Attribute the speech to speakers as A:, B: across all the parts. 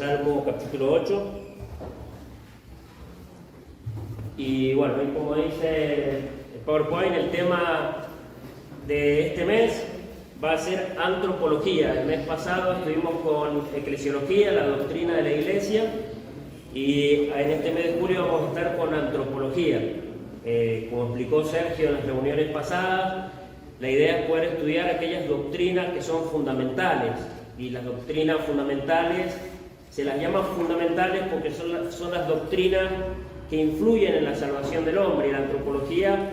A: Salmo capítulo 8. Y bueno, como dice el PowerPoint, el tema de este mes va a ser antropología. El mes pasado estuvimos con eclesiología, la doctrina de la iglesia, y en este mes de julio vamos a estar con antropología. Como explicó Sergio en las reuniones pasadas, la idea es poder estudiar aquellas doctrinas que son fundamentales, y las doctrinas fundamentales se las llama fundamentales porque son las doctrinas que influyen en la salvación del hombre. Y la antropología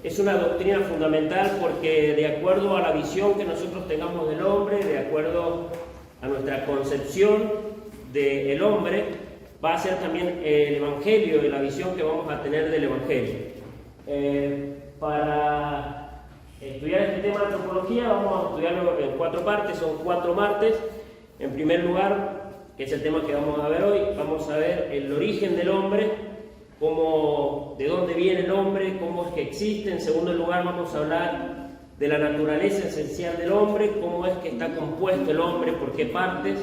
A: es una doctrina fundamental porque, de acuerdo a la visión que nosotros tengamos del hombre, de acuerdo a nuestra concepción del hombre, va a ser también el Evangelio y la visión que vamos a tener del Evangelio. Para estudiar este tema de antropología vamos a estudiarlo en 4 partes, son 4 martes. En primer lugar, que es el tema que vamos a ver hoy, vamos a ver el origen del hombre, de dónde viene el hombre, cómo es que existe. En segundo lugar, vamos a hablar de la naturaleza esencial del hombre, cómo es que está compuesto el hombre, por qué partes.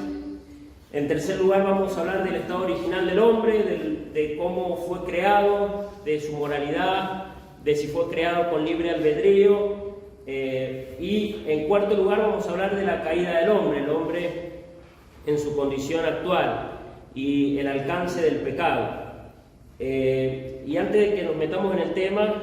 A: En tercer lugar, vamos a hablar del estado original del hombre, de cómo fue creado, de su moralidad, de si fue creado con libre albedrío. Y en cuarto lugar, vamos a hablar de la caída del hombre, el hombre en su condición actual y el alcance del pecado. Y antes de que nos metamos en el tema,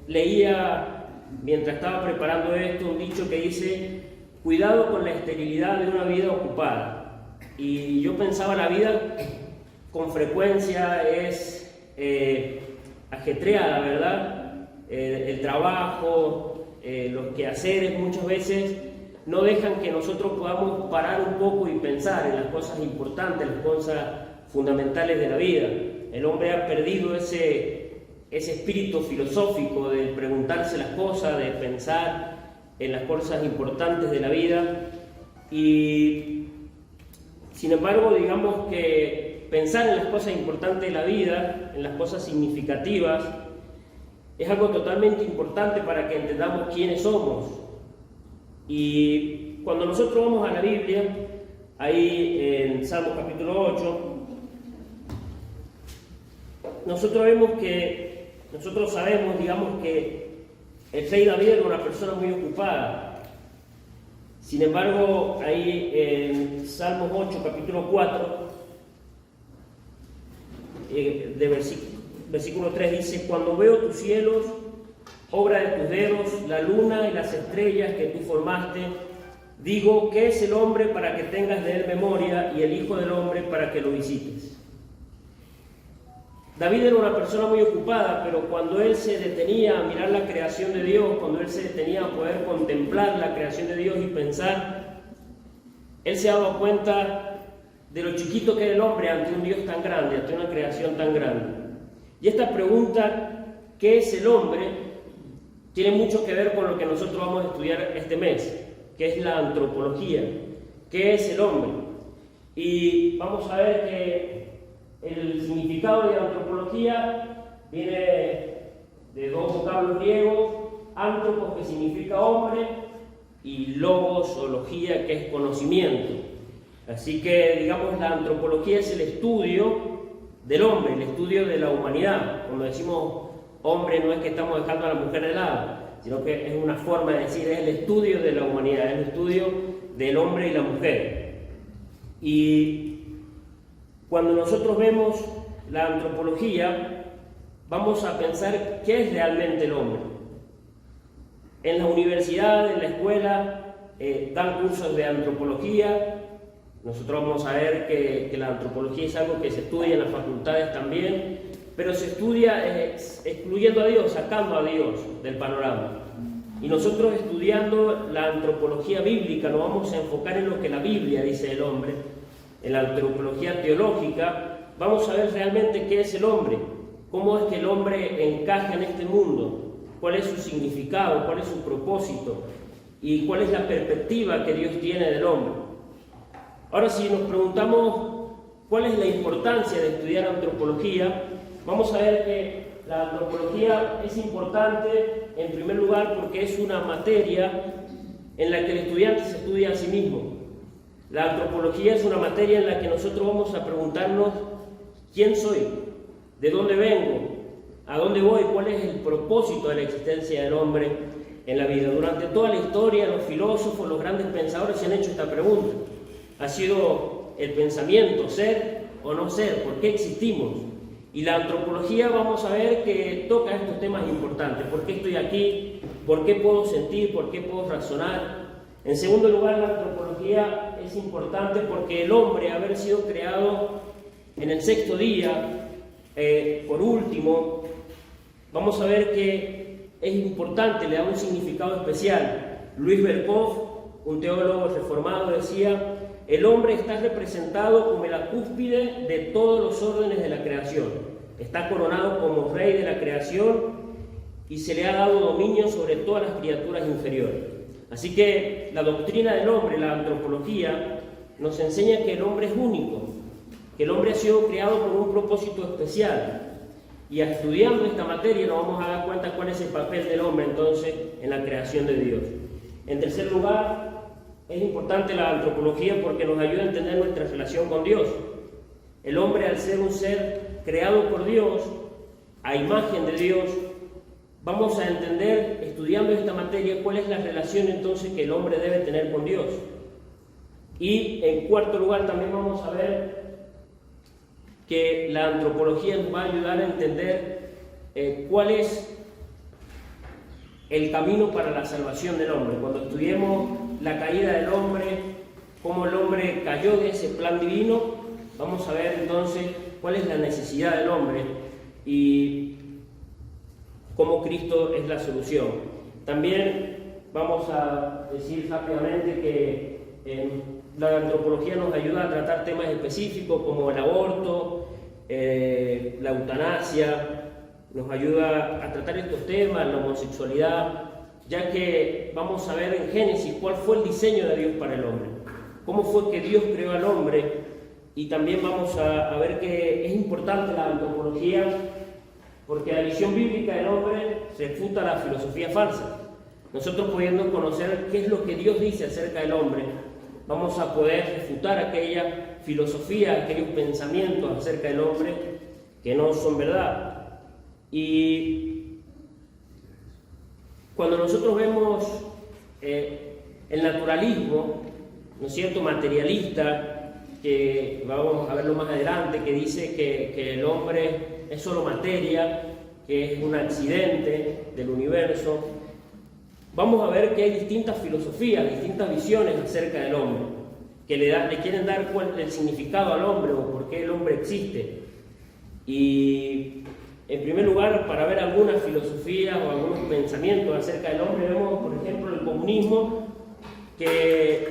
A: leía, mientras estaba preparando esto, un dicho que dice: cuidado con la esterilidad de una vida ocupada. Y yo pensaba, la vida con frecuencia es ajetreada, ¿verdad? El trabajo, los quehaceres muchas veces no dejan que nosotros podamos parar un poco y pensar en las cosas importantes, las cosas fundamentales de la vida. El hombre ha perdido ese espíritu filosófico de preguntarse las cosas, de pensar en las cosas importantes de la vida. Y sin embargo, digamos que pensar en las cosas importantes de la vida, en las cosas significativas, es algo totalmente importante para que entendamos quiénes somos. Y cuando nosotros vamos a la Biblia, ahí en Salmo capítulo 8, nosotros sabemos, digamos, que el rey David era una persona muy ocupada. Sin embargo, ahí en Salmos 8, capítulo 4, versículo 3 dice: cuando veo tus cielos, obra de tus dedos, la luna y las estrellas que tú formaste, digo, ¿qué es el hombre para que tengas de él memoria, y el hijo del hombre para que lo visites? David era una persona muy ocupada, pero cuando él se detenía a mirar la creación de Dios, cuando él se detenía a poder contemplar la creación de Dios y pensar, él se daba cuenta de lo chiquito que era el hombre ante un Dios tan grande, ante una creación tan grande. Y esta pregunta, ¿qué es el hombre?, tiene mucho que ver con lo que nosotros vamos a estudiar este mes, que es la antropología. ¿Qué es el hombre? Y vamos a ver que el significado de la antropología viene de 2 vocablos griegos: antropos, que significa hombre, y logos o logía, que es conocimiento. Así que, digamos, la antropología es el estudio del hombre, el estudio de la humanidad. Cuando decimos hombre, no es que estamos dejando a la mujer de lado, sino que es una forma de decir, es el estudio de la humanidad, es el estudio del hombre y la mujer. Y cuando nosotros vemos la antropología, vamos a pensar qué es realmente el hombre. En la universidad, en la escuela, dan cursos de antropología. Nosotros vamos a ver que la antropología es algo que se estudia en las facultades también, pero se estudia excluyendo a Dios, sacando a Dios del panorama. Y nosotros, estudiando la antropología bíblica, nos vamos a enfocar en lo que la Biblia dice del hombre. En la antropología teológica vamos a ver realmente qué es el hombre, cómo es que el hombre encaja en este mundo, cuál es su significado, cuál es su propósito y cuál es la perspectiva que Dios tiene del hombre. Ahora, si nos preguntamos cuál es la importancia de estudiar antropología, vamos a ver que la antropología es importante, en primer lugar, porque es una materia en la que el estudiante se estudia a sí mismo. La antropología es una materia en la que nosotros vamos a preguntarnos quién soy, de dónde vengo, a dónde voy, cuál es el propósito de la existencia del hombre en la vida. Durante toda la historia, los filósofos, los grandes pensadores se han hecho esta pregunta. Ha sido el pensamiento, ser o no ser, ¿por qué existimos? Y la antropología vamos a ver que toca estos temas importantes. ¿Por qué estoy aquí? ¿Por qué puedo sentir? ¿Por qué puedo razonar? En segundo lugar, la antropología es importante porque el hombre, haber sido creado en el sexto día, por último, vamos a ver que es importante, le da un significado especial. Luis Berkhoff, un teólogo reformado, decía: el hombre está representado como la cúspide de todos los órdenes de la creación. Está coronado como rey de la creación y se le ha dado dominio sobre todas las criaturas inferiores. Así que la doctrina del hombre, la antropología, nos enseña que el hombre es único, que el hombre ha sido creado con un propósito especial. Y estudiando esta materia nos vamos a dar cuenta cuál es el papel del hombre entonces en la creación de Dios. En tercer lugar, es importante la antropología porque nos ayuda a entender nuestra relación con Dios. El hombre, al ser un ser creado por Dios, a imagen de Dios, vamos a entender, estudiando esta materia, cuál es la relación entonces que el hombre debe tener con Dios. Y en cuarto lugar también vamos a ver que la antropología nos va a ayudar a entender cuál es el camino para la salvación del hombre. Cuando estudiemos la caída del hombre, cómo el hombre cayó de ese plan divino, vamos a ver entonces cuál es la necesidad del hombre y cómo Cristo es la solución. También vamos a decir rápidamente que la antropología nos ayuda a tratar temas específicos como el aborto, la eutanasia, nos ayuda a tratar estos temas, la homosexualidad, ya que vamos a ver en Génesis cuál fue el diseño de Dios para el hombre, cómo fue que Dios creó al hombre, y también vamos a ver que es importante la antropología porque la visión bíblica del hombre refuta la filosofía falsa. Nosotros, pudiendo conocer qué es lo que Dios dice acerca del hombre, vamos a poder refutar aquella filosofía, aquellos pensamientos acerca del hombre que no son verdad. Y cuando nosotros vemos el naturalismo, ¿no es cierto?, materialista, que vamos a verlo más adelante, que dice que el hombre es solo materia, que es un accidente del universo, vamos a ver que hay distintas filosofías, distintas visiones acerca del hombre, que le quieren dar el significado al hombre o por qué el hombre existe. Y en primer lugar, para ver algunas filosofías o algunos pensamientos acerca del hombre, vemos por ejemplo el comunismo, que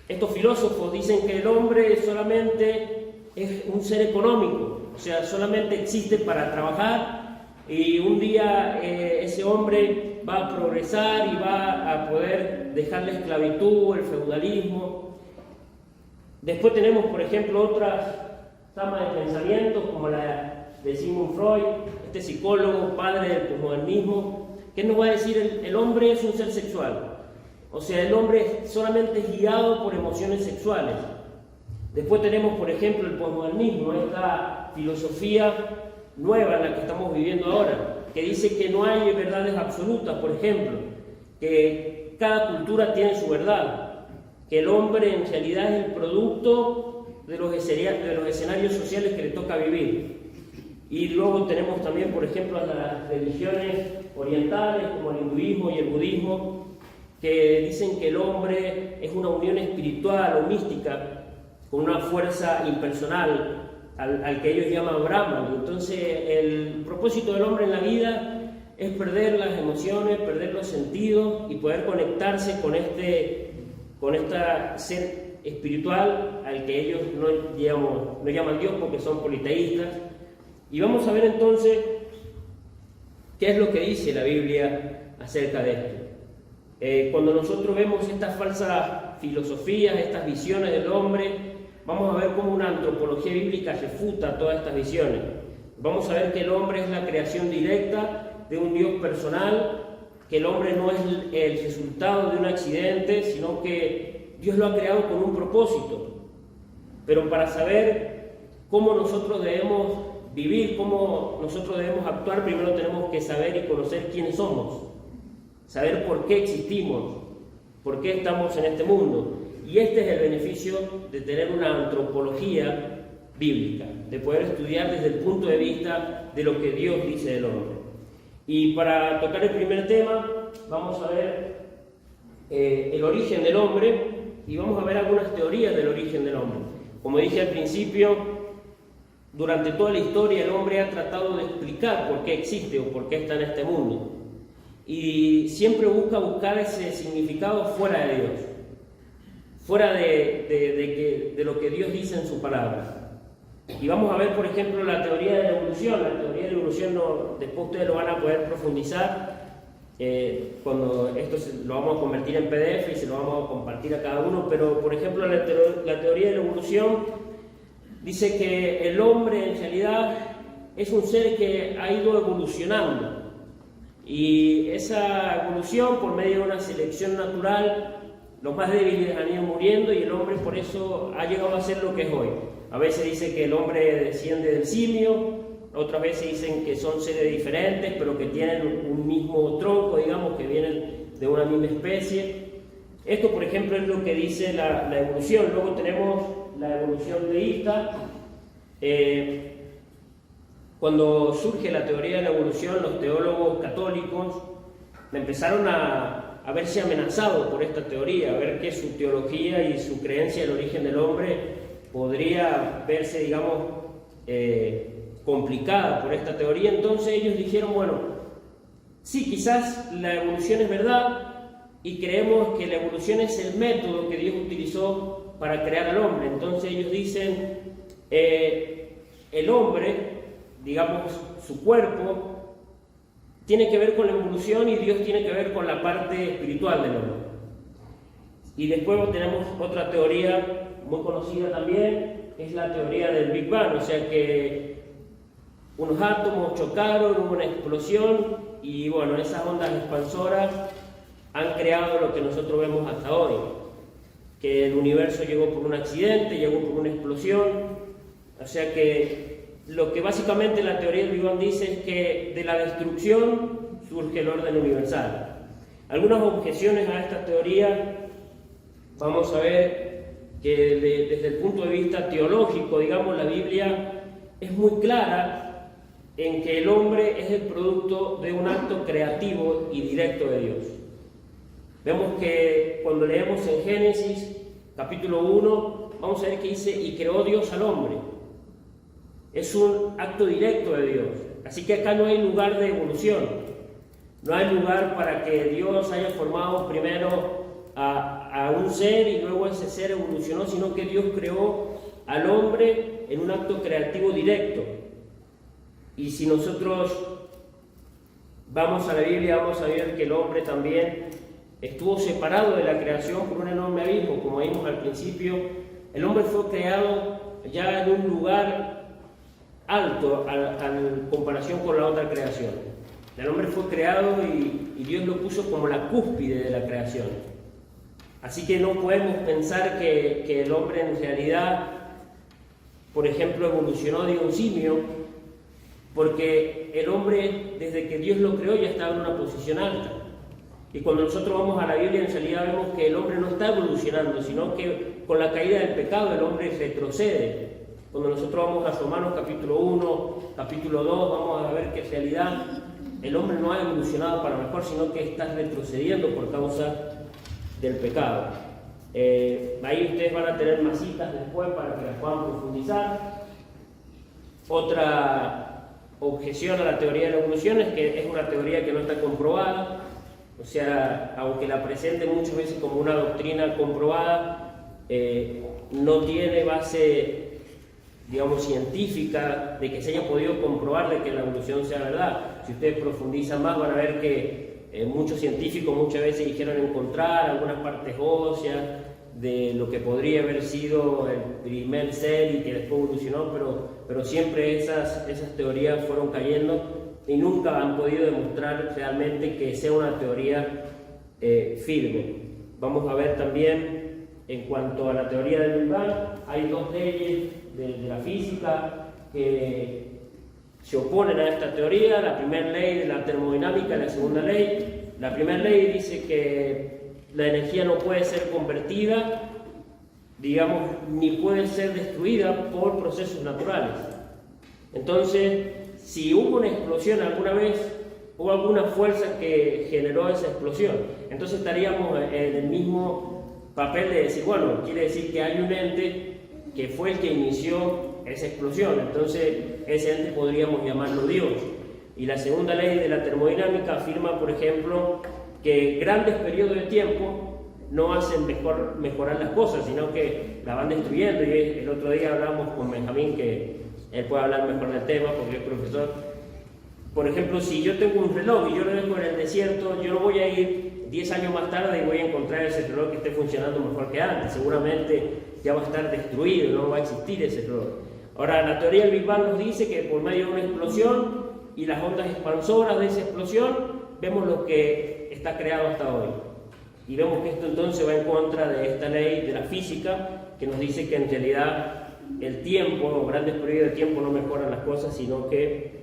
A: estos filósofos dicen que el hombre solamente es un ser económico, o sea, solamente existe para trabajar, y un día ese hombre va a progresar y va a poder dejar la esclavitud, el feudalismo. Después tenemos, por ejemplo, otras ramas de pensamientos como la de Sigmund Freud, este psicólogo, padre del posmodernismo, que nos va a decir el hombre es un ser sexual. O sea, el hombre solamente es guiado por emociones sexuales. Después tenemos, por ejemplo, el posmodernismo, esta filosofía nueva en la que estamos viviendo ahora, que dice que no hay verdades absolutas, por ejemplo, que cada cultura tiene su verdad, que el hombre en realidad es el producto de los escenarios sociales que le toca vivir. Y luego tenemos también, por ejemplo, a las religiones orientales, como el hinduismo y el budismo, que dicen que el hombre es una unión espiritual o mística con una fuerza impersonal al que ellos llaman Brahman. Entonces el propósito del hombre en la vida es perder las emociones, perder los sentidos y poder conectarse con este ser espiritual al que ellos no llaman Dios porque son politeístas. Y vamos a ver entonces qué es lo que dice la Biblia acerca de esto. Cuando nosotros vemos estas falsas filosofías, estas visiones del hombre, vamos a ver cómo una antropología bíblica refuta todas estas visiones. Vamos a ver que el hombre es la creación directa de un Dios personal, que el hombre no es el resultado de un accidente, sino que Dios lo ha creado con un propósito, pero para saber cómo nosotros debemos vivir, cómo nosotros debemos actuar, primero tenemos que saber y conocer quiénes somos, saber por qué existimos, por qué estamos en este mundo. Y este es el beneficio de tener una antropología bíblica, de poder estudiar desde el punto de vista de lo que Dios dice del hombre. Y para tocar el primer tema, vamos a ver el origen del hombre y vamos a ver algunas teorías del origen del hombre. Como dije al principio, durante toda la historia el hombre ha tratado de explicar por qué existe o por qué está en este mundo. Y siempre buscar ese significado fuera de Dios, fuera de lo que Dios dice en su palabra. Y vamos a ver, por ejemplo, la teoría de la evolución. La teoría de la evolución, después ustedes lo van a poder profundizar cuando esto lo vamos a convertir en PDF y se lo vamos a compartir a cada uno. Pero, por ejemplo, la teoría de la evolución dice que el hombre en realidad es un ser que ha ido evolucionando. Y esa evolución, por medio de una selección natural, los más débiles han ido muriendo y el hombre por eso ha llegado a ser lo que es hoy. A veces dice que el hombre desciende del simio, otras veces dicen que son seres diferentes, pero que tienen un mismo tronco, digamos, que vienen de una misma especie. Esto, por ejemplo, es lo que dice la evolución. Luego tenemos la evolución deísta. Cuando surge la teoría de la evolución, los teólogos católicos empezaron a verse amenazados por esta teoría, a ver que su teología y su creencia del origen del hombre podría verse, digamos, complicada por esta teoría. Entonces ellos dijeron, bueno, sí, quizás la evolución es verdad y creemos que la evolución es el método que Dios utilizó para crear al hombre. Entonces ellos dicen, el hombre, digamos, su cuerpo, tiene que ver con la evolución y Dios tiene que ver con la parte espiritual del hombre. Y después tenemos otra teoría muy conocida también, es la teoría del Big Bang, o sea que unos átomos chocaron, hubo una explosión y bueno, esas ondas expansoras han creado lo que nosotros vemos hasta hoy, que el universo llegó por un accidente, llegó por una explosión, o sea que lo que básicamente la teoría del Big Bang dice es que de la destrucción surge el orden universal. Algunas objeciones a esta teoría, vamos a ver que desde el punto de vista teológico, digamos, la Biblia es muy clara en que el hombre es el producto de un acto creativo y directo de Dios. Vemos que cuando leemos en Génesis, capítulo 1, vamos a ver que dice, y creó Dios al hombre. Es un acto directo de Dios. Así que acá no hay lugar de evolución. No hay lugar para que Dios haya formado primero a un ser y luego ese ser evolucionó, sino que Dios creó al hombre en un acto creativo directo. Y si nosotros vamos a la Biblia, vamos a ver que el hombre también estuvo separado de la creación por un enorme abismo. Como vimos al principio, el hombre fue creado ya en un lugar alto en comparación con la otra creación. El hombre fue creado y Dios lo puso como la cúspide de la creación. Así que no podemos pensar que el hombre en realidad, por ejemplo, evolucionó de un simio, porque el hombre, desde que Dios lo creó, ya estaba en una posición alta. Y cuando nosotros vamos a la Biblia, en realidad vemos que el hombre no está evolucionando, sino que con la caída del pecado el hombre retrocede. Cuando nosotros vamos a Romanos capítulo 1, capítulo 2, vamos a ver que en realidad el hombre no ha evolucionado para mejor, sino que está retrocediendo por causa del pecado. Ahí ustedes van a tener más citas después para que las puedan profundizar. Otra objeción a la teoría de la evolución es que es una teoría que no está comprobada, o sea, aunque la presenten muchas veces como una doctrina comprobada, no tiene base, digamos, científica de que se haya podido comprobar de que la evolución sea verdad. Si ustedes profundizan más van a ver que muchos científicos muchas veces dijeron encontrar algunas partes óseas de lo que podría haber sido el primer ser y que después evolucionó, pero siempre esas teorías fueron cayendo y nunca han podido demostrar realmente que sea una teoría firme. Vamos a ver también en cuanto a la teoría del Big Bang. Hay dos leyes de la física que se oponen a esta teoría: la primera ley de la termodinámica y la segunda ley. La primera ley dice que la energía no puede ser convertida, digamos, ni puede ser destruida por procesos naturales. Entonces, si hubo una explosión alguna vez, hubo alguna fuerza que generó esa explosión, entonces estaríamos en el mismo papel de decir, bueno, quiere decir que hay un ente que fue el que inició esa explosión, entonces ese ente podríamos llamarlo Dios. Y la segunda ley de la termodinámica afirma, por ejemplo, que grandes periodos de tiempo no hacen mejorar las cosas, sino que las van destruyendo. Y el otro día hablamos con Benjamín, que él puede hablar mejor del tema porque es profesor. Por ejemplo, si yo tengo un reloj y yo lo dejo en el desierto, yo no voy a ir 10 años más tarde y voy a encontrar ese reloj que esté funcionando mejor que antes. Seguramente ya va a estar destruido, no va a existir ese reloj. Ahora, la teoría del Big Bang nos dice que por medio de una explosión y las ondas expansoras de esa explosión, vemos lo que está creado hasta hoy. Y vemos que esto entonces va en contra de esta ley de la física, que nos dice que en realidad el tiempo, o grandes periodos de tiempo, no mejoran las cosas, sino que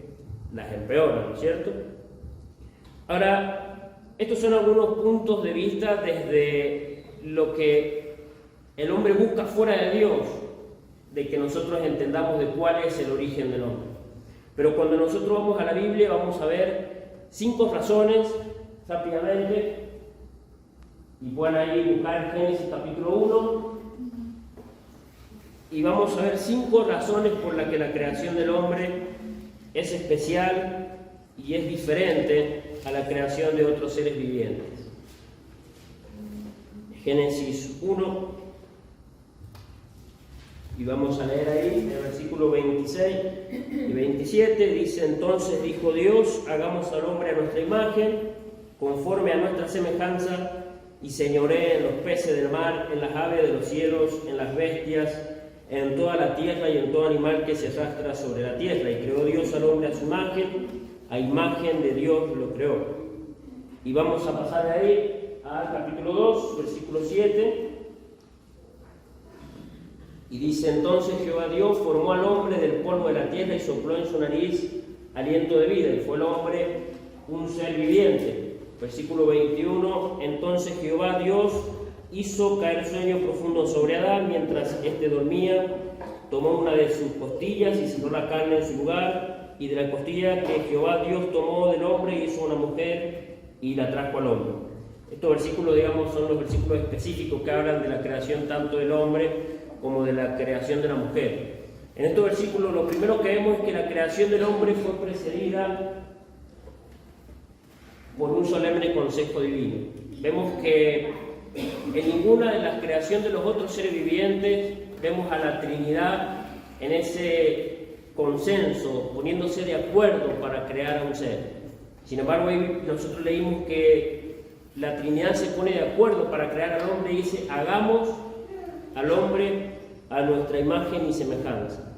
A: las empeoran, ¿no es cierto? Ahora, estos son algunos puntos de vista desde lo que el hombre busca fuera de Dios, de que nosotros entendamos de cuál es el origen del hombre. Pero cuando nosotros vamos a la Biblia, vamos a ver 5 razones, rápidamente, y pueden ahí buscar Génesis capítulo 1, y vamos a ver 5 razones por las que la creación del hombre es especial y es diferente a la creación de otros seres vivientes. Génesis 1, y vamos a leer ahí en el versículo 26 y 27, dice: entonces dijo Dios, hagamos al hombre a nuestra imagen, conforme a nuestra semejanza, y señoree en los peces del mar, en las aves de los cielos, en las bestias, en toda la tierra y en todo animal que se arrastra sobre la tierra. Y creó Dios al hombre a su imagen de Dios lo creó. Y vamos a pasar de ahí al capítulo 2, versículo 7. Y dice: entonces Jehová Dios formó al hombre del polvo de la tierra y sopló en su nariz aliento de vida, y fue el hombre un ser viviente. Versículo 21, entonces Jehová Dios hizo caer sueño profundo sobre Adán mientras éste dormía, tomó una de sus costillas y cerró la carne en su lugar, y de la costilla que Jehová Dios tomó del hombre hizo una mujer y la trajo al hombre. Estos versículos, digamos, son los versículos específicos que hablan de la creación tanto del hombre como de la creación de la mujer. En estos versículos lo primero que vemos es que la creación del hombre fue precedida por un solemne consejo divino. Vemos que en ninguna de las creaciones de los otros seres vivientes vemos a la Trinidad en ese consenso, poniéndose de acuerdo para crear a un ser. Sin embargo, nosotros leímos que la Trinidad se pone de acuerdo para crear al hombre y dice: hagamos al hombre a nuestra imagen y semejanza.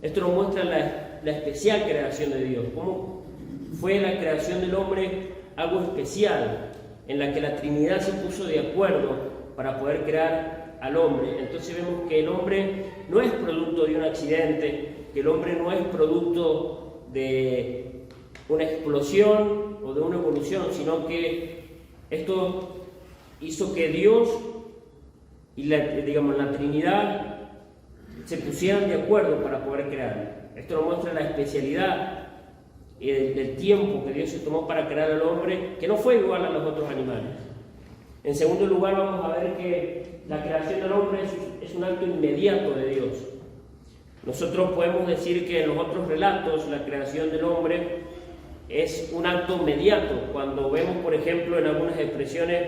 A: Esto nos muestra la especial creación de Dios, cómo fue la creación del hombre algo especial, en la que la Trinidad se puso de acuerdo para poder crear al hombre. Entonces vemos que el hombre no es producto de un accidente, que el hombre no es producto de una explosión o de una evolución, sino que esto hizo que Dios y la Trinidad se pusieran de acuerdo para poder crear. Esto nos muestra la especialidad del tiempo que Dios se tomó para crear al hombre, que no fue igual a los otros animales. En segundo lugar, vamos a ver que la creación del hombre es un acto inmediato de Dios. Nosotros podemos decir que en los otros relatos la creación del hombre es un acto inmediato. Cuando vemos, por ejemplo, en algunas expresiones: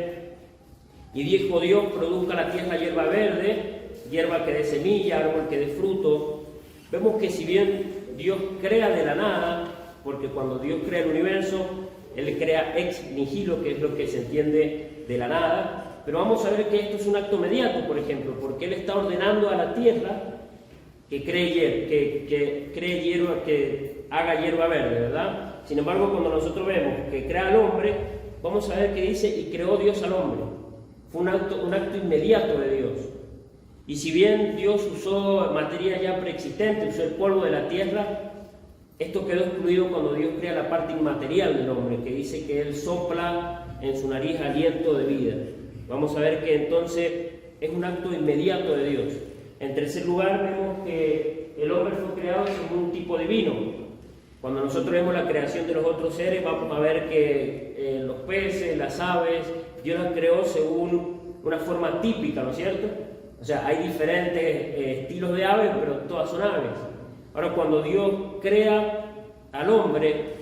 A: y dijo Dios, produzca la tierra hierba verde, hierba que dé semilla, árbol que dé fruto. Vemos que si bien Dios crea de la nada, porque cuando Dios crea el universo, Él crea ex nihilo, que es lo que se entiende de la nada, pero vamos a ver que esto es un acto inmediato, por ejemplo, porque Él está ordenando a la tierra que cree hierba, que haga hierba verde, ¿verdad? Sin embargo, cuando nosotros vemos que crea al hombre, vamos a ver que dice: y creó Dios al hombre. Fue un acto inmediato de Dios. Y si bien Dios usó materia ya preexistente, usó el polvo de la tierra, esto quedó excluido cuando Dios crea la parte inmaterial del hombre, que dice que Él sopla en su nariz aliento de vida. Vamos a ver que entonces es un acto inmediato de Dios. En tercer lugar, vemos que el hombre fue creado según un tipo divino. Cuando nosotros vemos la creación de los otros seres, vamos a ver que los peces, las aves, Dios las creó según una forma típica, ¿no es cierto? O sea, hay diferentes estilos de aves, pero todas son aves. Ahora, cuando Dios crea al hombre,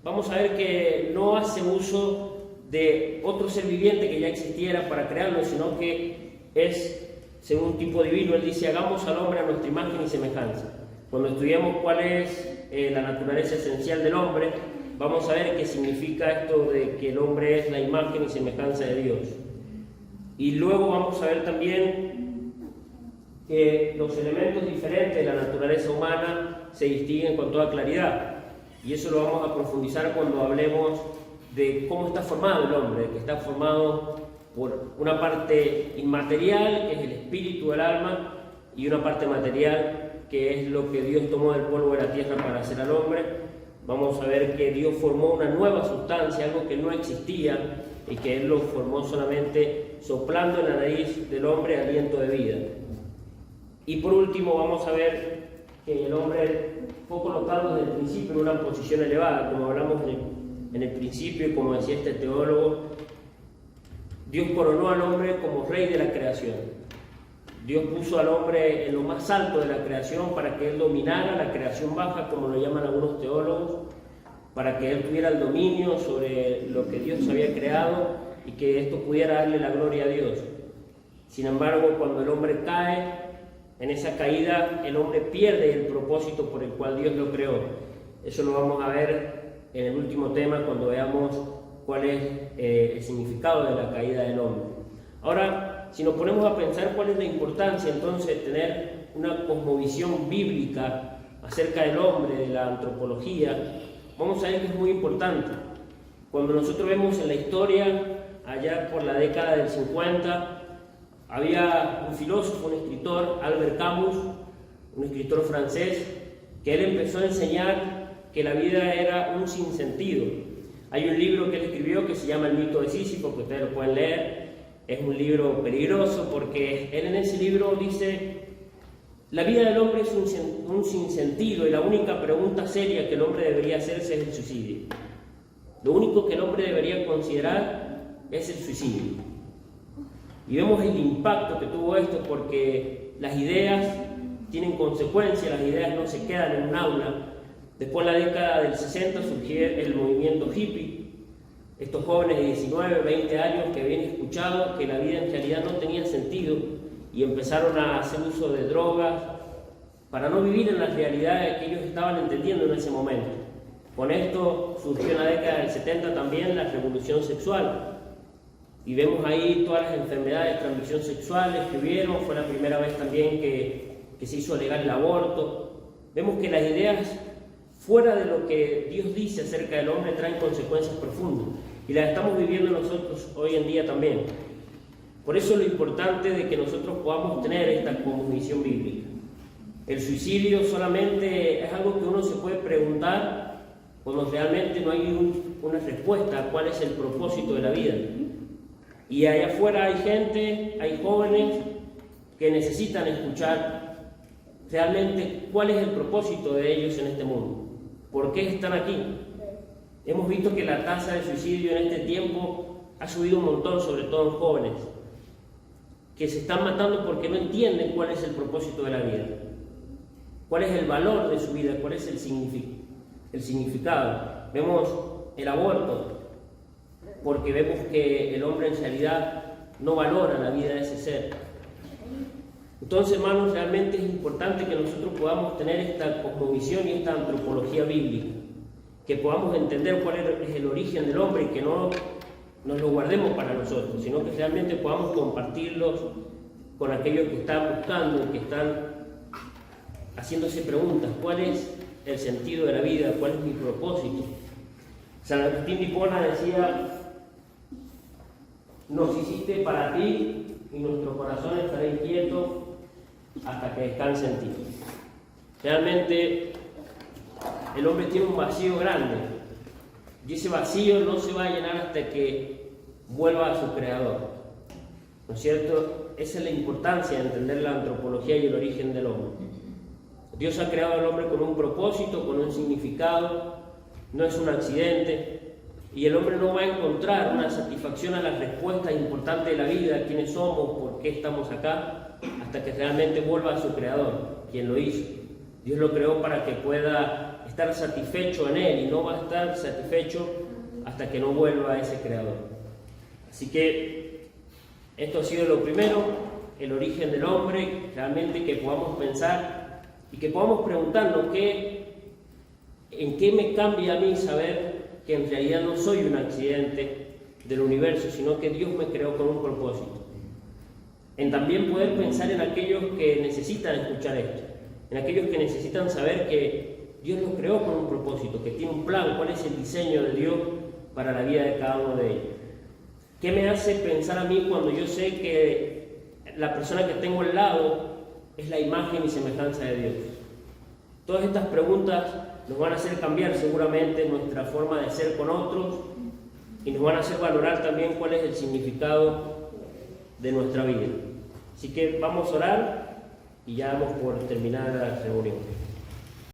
A: vamos a ver que no hace uso de otro ser viviente que ya existiera para crearlo, sino que es según un tipo divino. Él dice, hagamos al hombre a nuestra imagen y semejanza. Cuando estudiamos cuál es la naturaleza esencial del hombre, vamos a ver qué significa esto de que el hombre es la imagen y semejanza de Dios. Y luego vamos a ver también que los elementos diferentes de la naturaleza humana se distinguen con toda claridad. Y eso lo vamos a profundizar cuando hablemos de cómo está formado el hombre, que está formado por una parte inmaterial, que es el espíritu del alma, y una parte material, que es lo que Dios tomó del polvo de la tierra para hacer al hombre. Vamos a ver que Dios formó una nueva sustancia, algo que no existía, y que Él lo formó solamente soplando en la nariz del hombre aliento de vida. Y por último vamos a ver que el hombre fue colocado desde el principio en una posición elevada, como hablamos en el principio y como decía este teólogo. Dios coronó al hombre como rey de la creación. Dios puso al hombre en lo más alto de la creación para que él dominara la creación baja, como lo llaman algunos teólogos, para que él tuviera el dominio sobre lo que Dios había creado y que esto pudiera darle la gloria a Dios. Sin embargo, cuando el hombre cae, en esa caída el hombre pierde el propósito por el cual Dios lo creó. Eso lo vamos a ver en el último tema cuando veamos cuál es el significado de la caída del hombre. Ahora, si nos ponemos a pensar cuál es la importancia entonces de tener una cosmovisión bíblica acerca del hombre, de la antropología, vamos a ver que es muy importante. Cuando nosotros vemos en la historia, allá por la década del 50, había un filósofo, un escritor, Albert Camus, un escritor francés, que él empezó a enseñar que la vida era un sinsentido. Hay un libro que él escribió que se llama El mito de Sísifo, que ustedes lo pueden leer. Es un libro peligroso porque él en ese libro dice: la vida del hombre es un sinsentido y la única pregunta seria que el hombre debería hacerse es el suicidio. Lo único que el hombre debería considerar es el suicidio. Y vemos el impacto que tuvo esto porque las ideas tienen consecuencias, las ideas no se quedan en un aula. Después, en la década del 60, surgió el movimiento hippie. Estos jóvenes de 19, 20 años que habían escuchado que la vida en realidad no tenía sentido y empezaron a hacer uso de drogas para no vivir en la realidad que ellos estaban entendiendo en ese momento. Con esto surgió en la década del 70 también la revolución sexual. Y vemos ahí todas las enfermedades de transmisión sexual que hubieron. Fue la primera vez también que se hizo legal el aborto. Vemos que las ideas fuera de lo que Dios dice acerca del hombre traen consecuencias profundas. Y las estamos viviendo nosotros hoy en día también. Por eso lo importante de que nosotros podamos tener esta cosmovisión bíblica. El suicidio solamente es algo que uno se puede preguntar cuando realmente no hay una respuesta a cuál es el propósito de la vida. Y allá afuera hay gente, hay jóvenes que necesitan escuchar realmente cuál es el propósito de ellos en este mundo. ¿Por qué están aquí? Hemos visto que la tasa de suicidio en este tiempo ha subido un montón, sobre todo en jóvenes, que se están matando porque no entienden cuál es el propósito de la vida, cuál es el valor de su vida, cuál es el significado. Vemos el aborto, porque vemos que el hombre en realidad no valora la vida de ese ser. Entonces, hermanos, realmente es importante que nosotros podamos tener esta cosmovisión y esta antropología bíblica, que podamos entender cuál es el origen del hombre y que no nos lo guardemos para nosotros, sino que realmente podamos compartirlos con aquellos que están buscando, que están haciéndose preguntas: ¿cuál es el sentido de la vida? ¿Cuál es mi propósito? San Agustín de Hipona decía: nos hiciste para ti y nuestro corazón estará inquieto hasta que descanse en ti. Realmente el hombre tiene un vacío grande y ese vacío no se va a llenar hasta que vuelva a su creador, ¿no es cierto? Esa es la importancia de entender la antropología y el origen del hombre. Dios ha creado al hombre con un propósito, con un significado, no es un accidente, y el hombre no va a encontrar una satisfacción a las respuestas importantes de la vida, quiénes somos, por qué estamos acá, hasta que realmente vuelva a su creador, quien lo hizo. Dios lo creó para que pueda estar satisfecho en él, y no va a estar satisfecho hasta que no vuelva a ese creador. Así que esto ha sido lo primero, el origen del hombre, realmente que podamos pensar y que podamos preguntarnos en qué me cambia a mí saber que en realidad no soy un accidente del universo, sino que Dios me creó con un propósito. En también poder pensar en aquellos que necesitan escuchar esto, en aquellos que necesitan saber que Dios los creó con un propósito, que tiene un plan, cuál es el diseño de Dios para la vida de cada uno de ellos. ¿Qué me hace pensar a mí cuando yo sé que la persona que tengo al lado es la imagen y semejanza de Dios? Todas estas preguntas nos van a hacer cambiar seguramente nuestra forma de ser con otros y nos van a hacer valorar también cuál es el significado de nuestra vida. Así que vamos a orar y ya vamos por terminar la reunión.